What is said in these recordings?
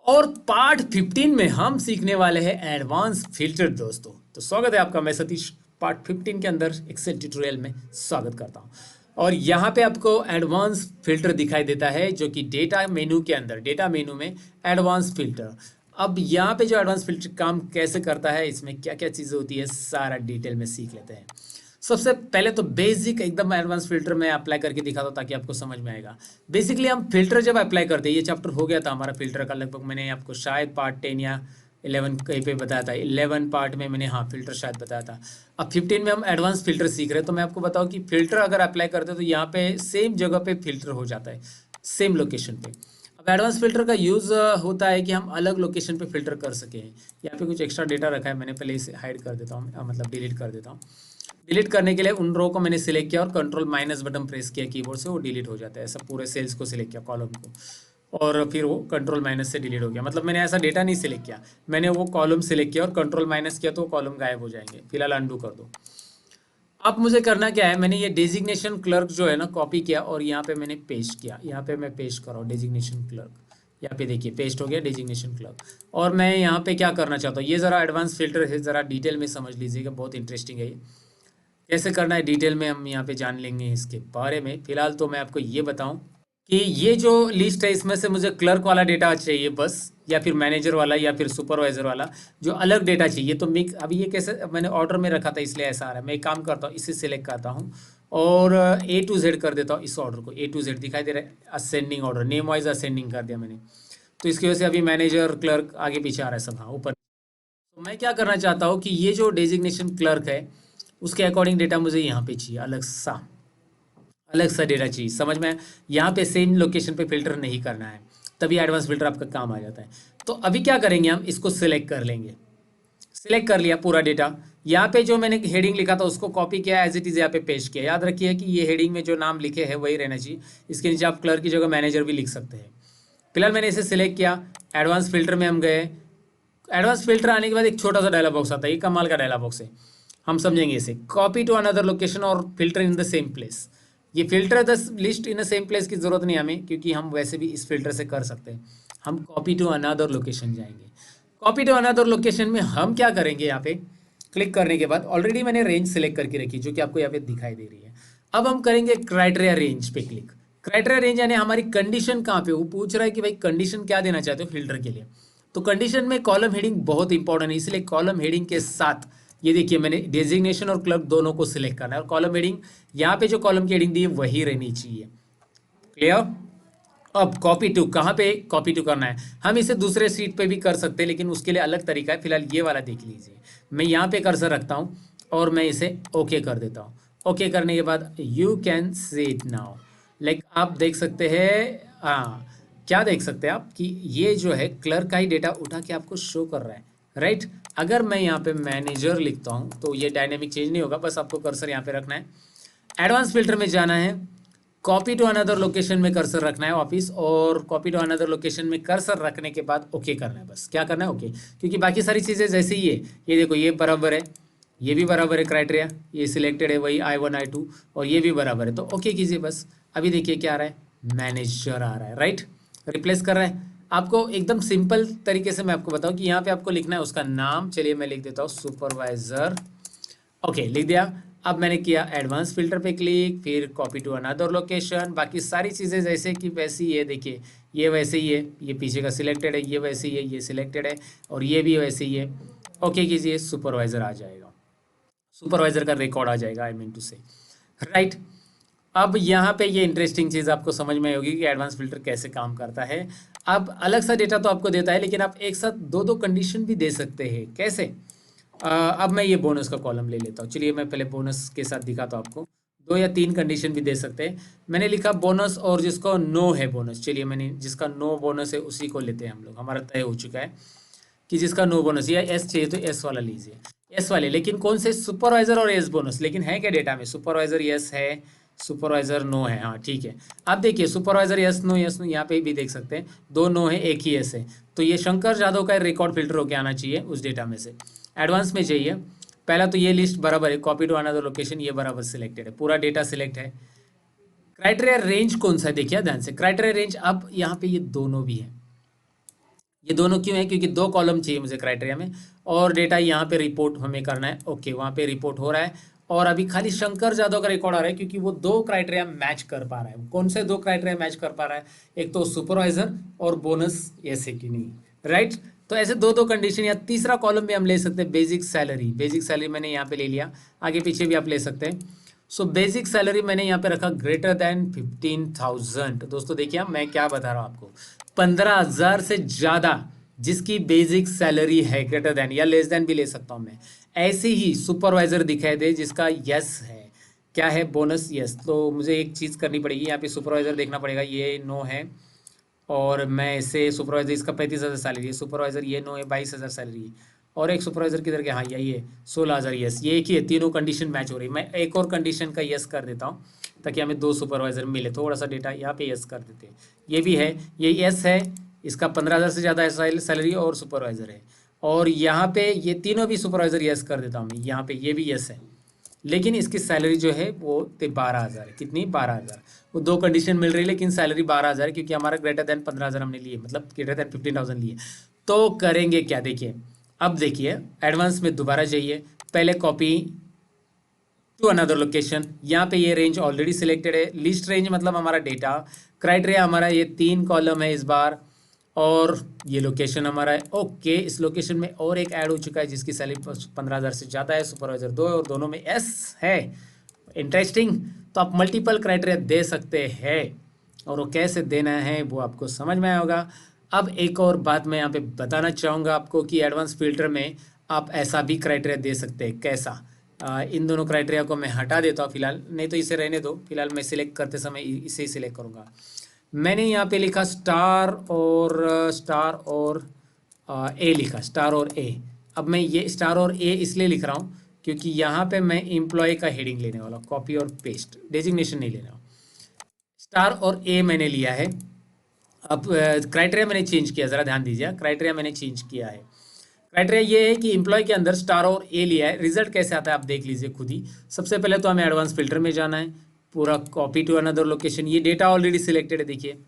और पार्ट 15 में हम सीखने वाले हैं एडवांस फिल्टर दोस्तों। तो स्वागत है आपका, मैं सतीश पार्ट 15 के अंदर एक्सेल ट्यूटोरियल में स्वागत करता हूं। और यहाँ पे आपको एडवांस फिल्टर दिखाई देता है जो कि डेटा मेनू के अंदर, डेटा मेनू में एडवांस फिल्टर। अब यहाँ पे जो एडवांस फिल्टर काम कैसे करता है, इसमें क्या क्या चीज़ें होती है, सारा डिटेल में सीख लेते हैं। सबसे पहले तो बेसिक एकदम एडवांस फिल्टर में अप्लाई करके दिखाता हूँ ताकि आपको समझ में आएगा। बेसिकली हम फिल्टर जब अप्लाई करते हैं, ये चैप्टर हो गया था हमारा फिल्टर का, लगभग मैंने आपको शायद पार्ट 10 या 11 कहीं पे बताया था। 11 पार्ट में मैंने फिल्टर शायद बताया था। अब 15 में हम एडवांस फिल्टर सीख रहे हैं। तो मैं आपको बताऊँ कि फिल्टर अगर अप्लाई करते हैं तो यहाँ पे सेम जगह पे फिल्टर हो जाता है, सेम लोकेशन पे। अब एडवांस फिल्टर का यूज़ होता है कि हम अलग लोकेशन पे फिल्टर कर सकें। यहाँ पे कुछ एक्स्ट्रा डेटा रखा है, मैंने पहले इसे हाइड कर देता हूँ, मतलब डिलीट कर देता हूँ। डिलीट करने के लिए उन रो को मैंने सिलेक्ट किया और कंट्रोल माइनस बटन प्रेस किया कीबोर्ड से, वो डिलीट हो जाता है। ऐसा पूरे सेल्स को सिलेक्ट किया, कॉलम को, और फिर वो कंट्रोल माइनस से डिलीट हो गया। मतलब मैंने ऐसा डेटा नहीं सिलेक्ट किया, मैंने वो कॉलम सिलेक्ट किया और कंट्रोल माइनस किया तो वो कॉलम गायब हो जाएंगे। फिलहाल अंडू कर दो। अब मुझे करना क्या है, मैंने ये डेजिग्नेशन क्लर्क जो है ना कॉपी किया और यहाँ पे मैंने पेस्ट किया। यहाँ पे मैं पेस्ट कर रहा हूँ डेजिग्नेशन क्लर्क। यहाँ पे देखिए पेस्ट हो गया डेजिग्नेशन क्लर्क। और मैं यहाँ पे क्या करना चाहता हूँ, ये ज़रा एडवांस फिल्टर है, ज़रा डिटेल में समझ लीजिएगा, बहुत इंटरेस्टिंग है ये। कैसे करना है डिटेल में हम यहाँ पे जान लेंगे इसके बारे में। फिलहाल तो मैं आपको ये बताऊं कि ये जो लिस्ट है इसमें से मुझे क्लर्क वाला डेटा चाहिए बस, या फिर मैनेजर वाला या फिर सुपरवाइजर वाला जो अलग डेटा चाहिए। तो मिक्स, अभी ये कैसे, मैंने ऑर्डर में रखा था इसलिए ऐसा आ रहा है। मैं एक काम करता हूँ, इसे सिलेक्ट करता हूँ और A to Z कर देता हूँ। इस ऑर्डर को A to Z दिखाई दे रहा है, ascending order, name wise ascending कर दिया मैंने। तो इसकी वजह से अभी मैनेजर क्लर्क आगे पीछे आ रहा है सब, हाँ ऊपर। तो मैं क्या करना चाहता हूँ कि ये जो डेजिग्नेशन क्लर्क है उसके अकॉर्डिंग डेटा मुझे यहाँ पे चाहिए, अलग सा डेटा चाहिए। समझ में? यहाँ पे सेम लोकेशन पे फिल्टर नहीं करना है, तभी एडवांस फिल्टर आपका काम आ जाता है। तो अभी क्या करेंगे, हम इसको सिलेक्ट कर लेंगे। सिलेक्ट कर लिया पूरा डेटा। यहाँ पे जो मैंने हेडिंग लिखा था उसको कॉपी किया, एज इट इज़ यहाँ पे पेस्ट किया। याद रखिए कि ये हेडिंग में जो नाम लिखे हैं वही रहना चाहिए। इसके नीचे आप क्लर्क की जगह मैनेजर भी लिख सकते हैं। फिलहाल मैंने इसे सिलेक्ट किया, एडवांस फिल्टर में हम गए। एडवांस फिल्टर आने के बाद एक छोटा सा डायलॉग बॉक्स आता है, ये कमाल का डायलॉग बॉक्स है, हम समझेंगे इसे। कॉपी टू अनदर लोकेशन और filter in the same place. ये filter the list in the same place की ज़रूरत नहीं हमें, क्योंकि हम वैसे भी इस फिल्टर से कर सकते हैं। हम कॉपी टू अनदर लोकेशन जाएंगे। कॉपी टू अनदर लोकेशन में हम क्या करेंगे, यहाँ पे क्लिक करने के बाद ऑलरेडी मैंने रेंज सेलेक्ट करके रखी जो कि आपको यहाँ पे दिखाई दे रही है। अब हम करेंगे क्राइटेरिया रेंज पे क्लिक। क्राइटेरिया रेंज यानी हमारी कंडीशन कहाँ पे, वो पूछ रहा है कि भाई कंडीशन क्या देना चाहते हो फिल्टर के लिए। तो कंडीशन में कॉलम हेडिंग बहुत इंपॉर्टेंट है, इसलिए कॉलम हेडिंग के साथ ये देखिए मैंने डेजिग्नेशन और क्लर्क दोनों को सिलेक्ट करना है। और कॉलम हेडिंग, यहाँ पे जो कॉलम की हेडिंग दी है वही रहनी चाहिए। क्लियर? अब कॉपी टू, कहाँ पे कॉपी टू करना है, हम इसे दूसरे सीट पे भी कर सकते हैं लेकिन उसके लिए अलग तरीका है। फिलहाल ये वाला देख लीजिए। मैं यहाँ पे कर्सर रखता हूँ और मैं इसे ओके कर देता हूँ। ओके करने के बाद you can see it now, like आप देख सकते हैं। हाँ, क्या देख सकते हैं आप कि ये जो है क्लर्क का ही डेटा उठा के आपको शो कर रहा है, राइट। अगर मैं यहाँ पे मैनेजर लिखता हूँ तो ये डायनेमिक चेंज नहीं होगा, बस आपको कर्सर यहाँ पे रखना है। एडवांस फिल्टर में जाना है, कॉपी टू अनदर लोकेशन में कर्सर रखना है ऑफिस, और कॉपी टू अनदर लोकेशन में कर्सर रखने के बाद ओके करना है। बस क्या करना है, ओके। क्योंकि बाकी सारी चीज़ें जैसे ही है, ये देखो ये बराबर है, ये भी बराबर है, क्राइटेरिया ये सिलेक्टेड है वही I1 I2, और ये भी बराबर है, तो ओके कीजिए बस। अभी देखिए क्या आ रहा है, मैनेजर आ रहा है, राइट, रिप्लेस कर रहा है। आपको एकदम सिंपल तरीके से मैं आपको बताऊं कि यहाँ पे आपको लिखना है उसका नाम। चलिए मैं लिख देता हूँ सुपरवाइजर, ओके लिख दिया। अब मैंने किया एडवांस फिल्टर पे क्लिक, फिर कॉपी टू अनदर लोकेशन। बाकी सारी चीज़ें जैसे कि वैसी ही है, देखिए ये वैसे ही है, ये पीछे का सिलेक्टेड है, ये वैसे ही है, ये सिलेक्टेड है, और ये भी वैसे ही है। ओके कीजिए, सुपरवाइजर आ जाएगा, सुपरवाइजर का रिकॉर्ड आ जाएगा, आई मीन टू से, राइट। अब यहाँ पे ये इंटरेस्टिंग चीज़ आपको समझ में आई होगी कि एडवांस फिल्टर कैसे काम करता है। अब अलग सा डेटा तो आपको देता है, लेकिन आप एक साथ दो दो कंडीशन भी दे सकते हैं। कैसे? अब मैं ये बोनस का कॉलम ले लेता हूँ। चलिए मैं पहले बोनस के साथ दिखाता हूँ आपको। 2 या 3 कंडीशन भी दे सकते हैं। मैंने लिखा बोनस और जिसको नो है बोनस। चलिए मैंने जिसका नो बोनस है उसी को लेते हैं हम लोग, हमारा तय हो चुका है कि जिसका नो बोनस, या एस चाहिए तो एस वाला लीजिए, एस वाले। लेकिन कौन से, सुपरवाइजर और एस बोनस, लेकिन है क्या डेटा में, सुपरवाइजर यस है, सुपरवाइजर नो है, हाँ ठीक है। आप देखिए सुपरवाइजर यस नो यहाँ पे भी देख सकते हैं, 2 नो है, एक ही यस है। तो ये शंकर जादव का रिकॉर्ड फिल्टर होकर आना चाहिए उस डेटा में से। एडवांस में चाहिए पहला तो ये लिस्ट बराबर है, कॉपी टू अनदर लोकेशन ये बराबर सिलेक्टेड है, पूरा डेटा सिलेक्ट है। क्राइटेरिया रेंज कौन सा है, देखिए ध्यान से, क्राइटेरिया रेंज अब यहाँ पे ये दोनों भी है। ये दोनों क्यों है, क्योंकि 2 कॉलम चाहिए मुझे क्राइटेरिया में, और डेटा यहाँ पे रिपोर्ट हमें करना है। ओके, वहाँ पे रिपोर्ट हो रहा है, और अभी खाली शंकर जादव का रिकॉर्ड आ रहा है क्योंकि वो 2 क्राइटेरिया मैच कर पा रहा है। कौन से 2 क्राइटेरिया मैच कर पा रहा है? एक तो सुपरवाइजर और बोनस, ऐसे कि नहीं, राइट। तो ऐसे 2 कंडीशन, या तीसरा कॉलम भी हम ले सकते हैं बेसिक सैलरी। बेसिक सैलरी मैंने यहाँ पे ले लिया, आगे पीछे भी आप ले सकते हैं। सो बेसिक सैलरी मैंने यहाँ पे रखा ग्रेटर देन 15,000। दोस्तों देखिए मैं क्या बता रहा हूँ आपको, 15,000 से ज़्यादा जिसकी बेसिक सैलरी है, ग्रेटर देन या लेस देन भी ले सकता हूँ मैं। ऐसे ही सुपरवाइजर दिखाई दे जिसका यस है, क्या है, बोनस यस। तो मुझे एक चीज़ करनी पड़ेगी, यहाँ पे सुपरवाइजर देखना पड़ेगा, ये नो है, और मैं इसे सुपरवाइजर, इसका 35,000 सैलरी है, सुपरवाइजर ये नो है, 22,000 सैलरी है, और एक सुपरवाइजर किधर गया, हाँ यही है, 16,000 यस। ये एक ही है, तीनों कंडीशन मैच हो रही। मैं एक और कंडीशन का यस कर देता हूँ ताकि हमें 2 सुपरवाइजर मिले। थोड़ा सा डेटा यहाँ पे यस कर देते हैं, ये भी है, ये यस है, इसका 15,000 से ज़्यादा है सैलरी, और सुपरवाइजर है, और यहाँ पे ये तीनों भी सुपरवाइजर यस कर देता हूँ मैं, यहाँ पे ये भी यस है, लेकिन इसकी सैलरी जो है वो 12,000 है। कितनी? 12,000। वो 2 कंडीशन मिल रही है लेकिन सैलरी 12,000 है, क्योंकि हमारा ग्रेटर देन 15,000 हमने लिए, मतलब ग्रेटर देन 15,000 लिए। तो करेंगे क्या, देखिए अब देखिए, एडवांस में दोबारा जाइए, पहले कॉपी टू अनदर लोकेशन, यहाँ पे ये रेंज ऑलरेडी सिलेक्टेड है। लिस्ट रेंज मतलब हमारा डेटा, क्राइटेरिया हमारा ये 3 कॉलम है इस बार, और ये लोकेशन हमारा है। ओके, इस लोकेशन में और एक ऐड हो चुका है जिसकी सैलरी 15,000 से ज़्यादा है, सुपरवाइजर 2 और दोनों में एस है। इंटरेस्टिंग। तो आप मल्टीपल क्राइटेरिया दे सकते हैं, और वो कैसे देना है वो आपको समझ में आया होगा। अब एक और बात मैं यहाँ पे बताना चाहूँगा आपको कि एडवांस फिल्टर में आप ऐसा भी क्राइटेरिया दे सकते हैं। कैसा? इन दोनों क्राइटेरिया को मैं हटा देता हूँ फिलहाल, नहीं तो इसे रहने दो, फिलहाल मैं सिलेक्ट करते समय इसे ही सिलेक्ट करूँगा। मैंने यहाँ पे लिखा स्टार और ए लिखा, स्टार और ए। अब मैं ये स्टार और ए इसलिए लिख रहा हूँ क्योंकि यहाँ पे मैं एम्प्लॉय का हेडिंग लेने वाला हूँ, कॉपी और पेस्ट, डेजिग्नेशन नहीं लेना। स्टार और ए मैंने लिया है। अब क्राइटेरिया मैंने चेंज किया, ज़रा ध्यान दीजिए, क्राइटेरिया मैंने चेंज किया है। क्राइटेरिया ये है कि एम्प्लॉय के अंदर स्टार और ए लिया है। रिजल्ट कैसे आता है आप देख लीजिए खुद ही। सबसे पहले तो हमें एडवांस फिल्टर में जाना है, पूरा कॉपी टू अनदर लोकेशन, ये डेटा ऑलरेडी सिलेक्टेड है, देखिए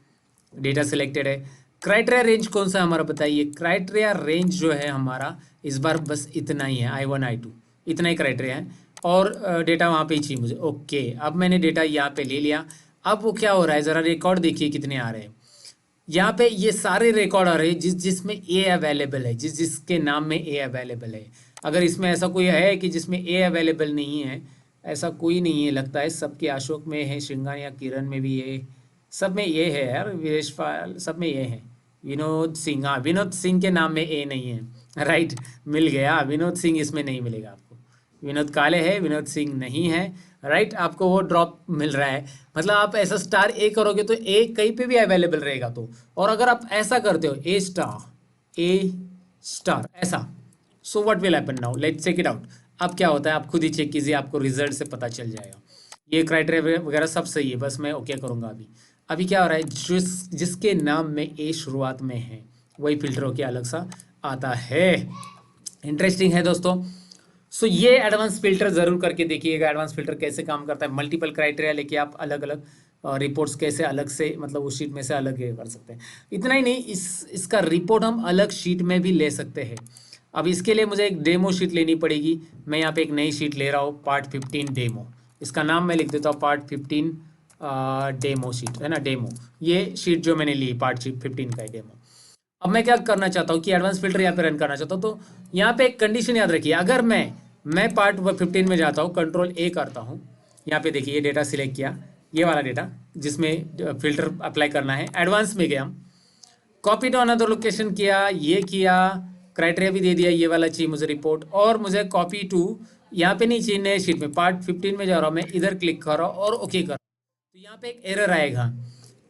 डेटा सिलेक्टेड है। क्राइटेरिया रेंज कौन सा हमारा बताइए? क्राइटेरिया रेंज जो है हमारा इस बार बस इतना ही है, I1 I2 इतना ही क्राइटेरिया है, और डेटा वहाँ पे ही चाहिए मुझे। ओके, अब मैंने डेटा यहाँ पे ले लिया। अब वो क्या हो रहा है, ज़रा रिकॉर्ड देखिए कितने आ रहे हैं। यहाँ पे ये सारे रिकॉर्ड आ रहे हैं जिसमें ए अवेलेबल है, जिसके नाम में ए अवेलेबल है। अगर इसमें ऐसा कोई है कि जिसमें ए अवेलेबल नहीं है, ऐसा कोई नहीं है लगता है। सबके अशोक में है, श्रृंगार या किरण में भी है, सब में ये है यार, वीरेश पाल सब में ये है। विनोद सिंह, हाँ विनोद सिंह के नाम में ए नहीं है, राइट, मिल गया। विनोद सिंह इसमें नहीं मिलेगा आपको, विनोद काले है, विनोद सिंह नहीं है, राइट। आपको वो ड्रॉप मिल रहा है, मतलब आप ऐसा स्टार ए करोगे तो ए कहीं पे भी अवेलेबल रहेगा। तो और अगर आप ऐसा करते हो ए स्टार ऐसा, so what will happen now, let's check it out. अब क्या होता है आप खुद ही चेक कीजिए, आपको रिजल्ट से पता चल जाएगा। ये क्राइटेरिया वगैरह सब सही है, बस मैं ओके करूँगा। अभी क्या हो रहा है, जिसके नाम में ए शुरुआत में है वही फिल्टर होके अलग सा आता है। इंटरेस्टिंग है दोस्तों। सो ये एडवांस फिल्टर ज़रूर करके देखिएगा, एडवांस फिल्टर कैसे काम करता है। मल्टीपल क्राइटेरिया लेके आप अलग अलग रिपोर्ट्स कैसे अलग से, मतलब उस शीट में से अलग कर सकते हैं। इतना ही नहीं, इसका रिपोर्ट हम अलग शीट में भी ले सकते हैं। अब इसके लिए मुझे एक डेमो शीट लेनी पड़ेगी। मैं यहाँ पे एक नई शीट ले रहा हूँ, पार्ट 15 डेमो। इसका नाम मैं लिख देता हूँ पार्ट 15 डेमो शीट, है ना, डेमो। ये शीट जो मैंने ली पार्ट 15 का है, डेमो। अब मैं क्या करना चाहता हूँ कि एडवांस फिल्टर यहाँ पे रन करना चाहता हूँ। तो यहाँ पे एक कंडीशन याद रखिए, अगर मैं पार्ट 15 में जाता हूँ, कंट्रोल ए करता हूँ, यहाँ पे देखिए ये डेटा सिलेक्ट किया, ये वाला डेटा जिसमें फिल्टर अप्लाई करना है। एडवांस में गया, कॉपी टू अनदर लोकेशन किया, ये किया, क्राइटेरिया भी दे दिया, ये वाला चाहिए मुझे रिपोर्ट, और मुझे कॉपी टू यहाँ पे नहीं चाहिए, नए शीट में पार्ट 15 में जा रहा हूँ मैं, इधर क्लिक कर रहा हूँ और ओके कर रहा हूँ। तो यहाँ पे एक एरर आएगा,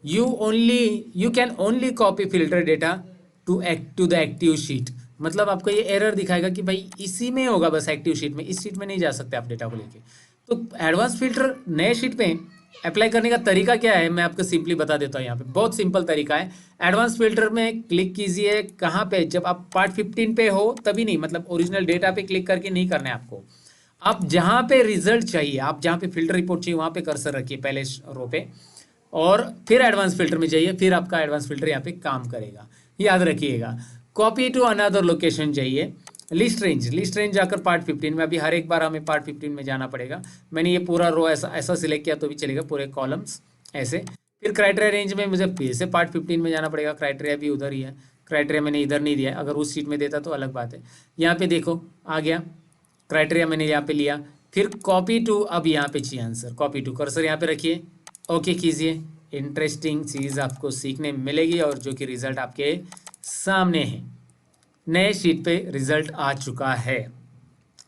you can only copy filter data to the active sheet. मतलब आपको ये एरर दिखाएगा कि भाई इसी में होगा बस, एक्टिव शीट में, इस शीट में नहीं जा सकते आप डेटा को लेके। तो एडवांस फिल्टर नए शीट पे अप्लाई करने का तरीका क्या है, मैं आपको सिंपली बता देता हूँ। यहाँ पे बहुत सिंपल तरीका है। एडवांस फिल्टर में क्लिक कीजिए, कहाँ पे, जब आप पार्ट 15 पे हो तभी नहीं, मतलब ओरिजिनल डेटा पे क्लिक करके नहीं करना है आपको। आप जहाँ पे रिजल्ट चाहिए, आप जहाँ पे फिल्टर रिपोर्ट चाहिए वहाँ पे कर्सर रखिए पहले रो पे, और फिर एडवांस फिल्टर में जाइए, फिर आपका एडवांस फिल्टर यहाँ पे काम करेगा, याद रखिएगा। कॉपी टू अनदर लोकेशन चाहिए, लिस्ट रेंज जाकर पार्ट 15 में, अभी हर एक बार हमें पार्ट 15 में जाना पड़ेगा। मैंने ये पूरा रो ऐसा सिलेक्ट किया तो भी चलेगा, पूरे कॉलम्स ऐसे। फिर क्राइटेरिया रेंज में मुझे फिर से पार्ट 15 में जाना पड़ेगा, क्राइटेरिया भी उधर ही है, क्राइटेरिया मैंने इधर नहीं दिया, अगर उस शीट में देता तो अलग बात है। यहाँ पे देखो आ गया क्राइटेरिया, मैंने यहाँ पे लिया। फिर कॉपी टू, अब यहाँ पे चाहिए आंसर, कॉपी टू, कर्सर यहाँ पे रखिए, ओके कीजिए। इंटरेस्टिंग चीज़ आपको सीखने मिलेगी और जो कि रिजल्ट आपके सामने है, नए शीट पे रिजल्ट आ चुका है।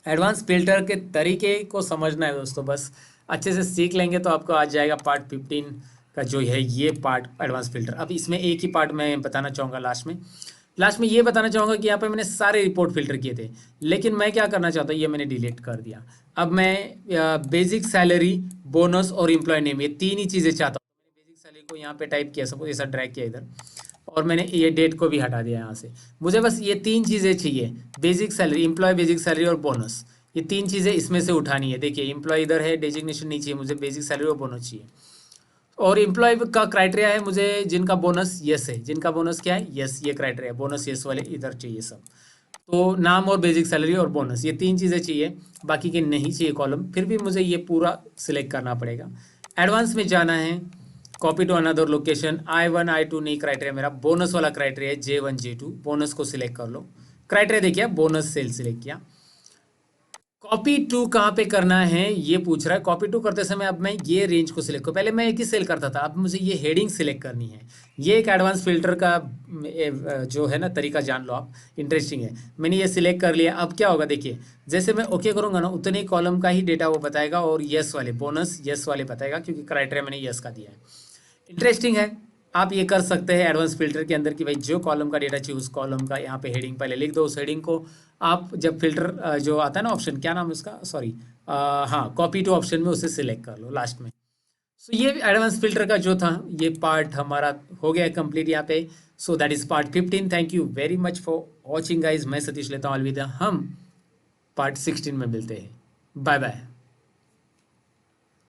एडवांस फिल्टर के तरीके को समझना है दोस्तों, बस अच्छे से सीख लेंगे तो आपको आ जाएगा पार्ट 15 का जो है ये पार्ट एडवांस फिल्टर। अब इसमें एक ही पार्ट मैं बताना चाहूँगा लास्ट में ये बताना चाहूँगा कि यहाँ पे मैंने सारे रिपोर्ट फिल्टर किए थे, लेकिन मैं क्या करना चाहता हूँ, ये मैंने डिलीट कर दिया। अब मैं बेसिक सैलरी, बोनस और एम्प्लॉय नेम, ये तीन ही चीज़ें चाहता हूँ। मैंने बेसिक सैलरी को यहाँ पे टाइप किया, सपोज ऐसा ड्रैग किया इधर, और मैंने ये डेट को भी हटा दिया यहाँ से। मुझे बस ये तीन चीज़ें चाहिए, basic salary, employ basic salary और बोनस, ये तीन चीज़ें इसमें से उठानी है। देखिए एम्प्लॉय इधर है, डेजिग्नेशन नहीं चाहिए मुझे, बेसिक सैलरी और बोनस चाहिए। और एम्प्लॉय का क्राइटेरिया है मुझे जिनका बोनस यस है, जिनका बोनस क्या है, यस, ये क्राइटेरिया बोनस यस वाले इधर चाहिए सब। तो नाम और बेसिक सैलरी और बोनस, ये तीन चीज़ें चाहिए, बाकी के नहीं चाहिए कॉलम। फिर भी मुझे ये पूरा सिलेक्ट करना पड़ेगा। एडवांस में जाना है, copy to another location, I1 I2 नहीं क्राइटेरिया मेरा, बोनस वाला क्राइटेरिया है J1 J2, बोनस को सिलेक्ट कर लो। क्राइटेरिया देखिए, बोनस सेल सिलेक्ट किया। कॉपी टू कहाँ पे करना है ये पूछ रहा है। कॉपी टू करते समय अब मैं ये रेंज को सिलेक्ट करूँ, पहले मैं एक ही सेल करता था, अब मुझे ये हेडिंग सिलेक्ट करनी है। ये एक एडवांस फिल्टर का जो है ना तरीका जान लो आप, इंटरेस्टिंग है। मैंने ये सिलेक्ट कर लिया। अब क्या होगा देखिए, जैसे मैं ओके करूँगा ना उतने ही कॉलम का ही डेटा वो बताएगा, और यस वाले बोनस यस वाले बताएगा, क्योंकि क्राइटेरिया मैंने यस का दिया है। इंटरेस्टिंग है, आप ये कर सकते हैं एडवांस फिल्टर के अंदर कि भाई जो कॉलम का डेटा चाहिए उस कॉलम का यहाँ पे हेडिंग पहले लिख दो। उस हेडिंग को आप जब फिल्टर जो आता है ना ऑप्शन, क्या नाम है उसका, सॉरी हाँ, कॉपी टू ऑप्शन में उसे सिलेक्ट कर लो लास्ट में। सो ये एडवांस फिल्टर का जो था ये पार्ट हमारा हो गया कंप्लीट यहाँ पे। So that is part 15। Thank you very much for watching guys. मैं सतीश लेता हूँ अलविदा, हम पार्ट 16 में मिलते हैं। Bye bye.